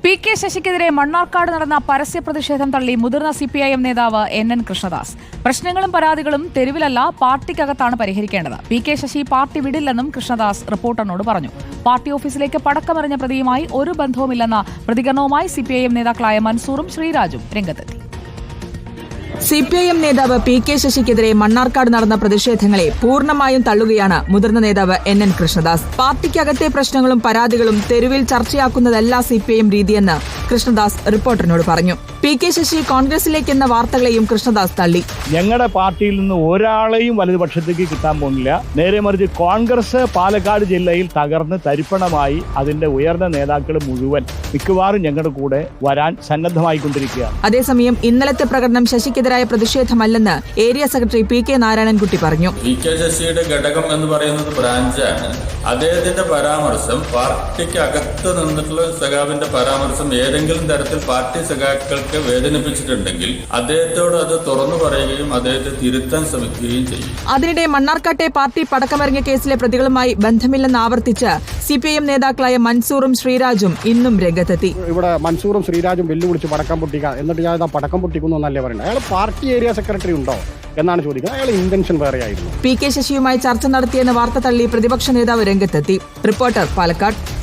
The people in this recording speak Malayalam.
പി.കെ. ശശിക്കെതിരെ മണ്ണാർക്കാട് നടന്ന പരസ്യ പ്രതിഷേധം തള്ളി മുതിർന്ന CPIM നേതാവ് NN കൃഷ്ണദാസ്. പ്രശ്നങ്ങളും പരാതികളും തെരുവിലല്ല, പാർട്ടിക്കകത്താണ് പരിഹരിക്കേണ്ടത്. പി.കെ. ശശി പാർട്ടി വിടില്ലെന്നും കൃഷ്ണദാസ് റിപ്പോർട്ടറിനോട് പറഞ്ഞു. പാർട്ടി ഓഫീസിലേക്ക് പടക്കമെറിഞ്ഞ പ്രതിയുമായി ഒരു ബന്ധവുമില്ലെന്ന പ്രതികരണവുമായി CPIM നേതാക്കളായ മൻസൂറും ശ്രീരാജും രംഗത്തെത്തി. CPIM നേതാവ് പി.കെ. ശശിക്കെതിരെ മണ്ണാർക്കാട് നടന്ന പ്രതിഷേധങ്ങളെ പൂർണ്ണമായും തള്ളുകയാണ് മുതിർന്ന നേതാവ് NN കൃഷ്ണദാസ്. പാർട്ടിക്കകത്തെ പ്രശ്നങ്ങളും പരാതികളും തെരുവിൽ ചർച്ചയാക്കുന്നതല്ല CPIM രീതിയെന്ന് കൃഷ്ണദാസ് റിപ്പോർട്ടറിനോട് പറഞ്ഞു. പി.കെ. ശശി കോൺഗ്രസിലേക്കെന്ന വാർത്തകളെയും കൃഷ്ണദാസ് തള്ളി. ഞങ്ങളുടെ പാർട്ടിയിൽ നിന്ന് ഒരാളെയും വലതുപക്ഷത്തേക്ക് കിട്ടാൻ പോകുന്നില്ല. നേരെ മറിച്ച് കോൺഗ്രസ് പാലക്കാട് ജില്ലയിൽ തകർന്ന് തരിപ്പണമായി അതിന്റെ ഉയർന്ന നേതാക്കൾ മുഴുവൻ മിക്കവാറും ഞങ്ങളുടെ കൂടെ വരാൻ സന്നദ്ധമായിക്കൊണ്ടിരിക്കുകയാണ്. അതേസമയം ഇന്നലത്തെ പ്രകടനം ശശിക്കെതിരായ പ്രതിഷേധമല്ലെന്ന് ഏരിയ സെക്രട്ടറി പി.കെ. നാരായണൻകുട്ടി പറഞ്ഞു. പി.കെ. ശശിയുടെ ഘടകം എന്ന് പറയുന്നത് ബ്രാഞ്ചാണ്. അദ്ദേഹത്തിന്റെ പരാമർശം പാർട്ടിക്ക് അകത്ത് നിന്നിട്ടുള്ള സഖാവിന്റെ പരാമർശം ഏതെങ്കിലും തരത്തിൽ പാർട്ടി സഖാക്കൾക്ക് വേദനിപ്പിച്ചിട്ടുണ്ടെങ്കിൽ അദ്ദേഹത്തോട് അത് തുറന്നു പറയുകയും അദ്ദേഹത്തെ തിരുത്താൻ ശ്രമിക്കുകയും ചെയ്യും. അതിനിടെ മണ്ണാർക്കാട്ടെ പാർട്ടി പടക്കമെറിഞ്ഞ കേസിലെ പ്രതികളുമായി ബന്ധമില്ലെന്ന് ആവർത്തിച്ച് CPIM നേതാക്കളായ മൻസൂറും ശ്രീരാജും ഇന്നും രംഗത്തെത്തി. ഇവിടെ മൻസൂറും ശ്രീരാജും വെല്ലുവിളിച്ച് പടക്കം പൊട്ടിക്കുക, എന്നിട്ട് ഞാൻ പടക്കം പൊട്ടിക്കുന്നു എന്നല്ലേ പറയുന്നത്. അയാൾ പാർട്ടി ഏരിയ സെക്രട്ടറി ഉണ്ടോ എന്നാണ് ചോദിക്കുന്നത്. അയാൾ ഇന്റൻഷൻ വേറെയായിരുന്നു. പി.കെ. ശശിയുമായി ചർച്ച നടത്തിയെന്ന വാർത്ത തള്ളി പ്രതിപക്ഷ നേതാവ് രംഗത്തെത്തി. റിപ്പോർട്ടർ, പാലക്കാട്.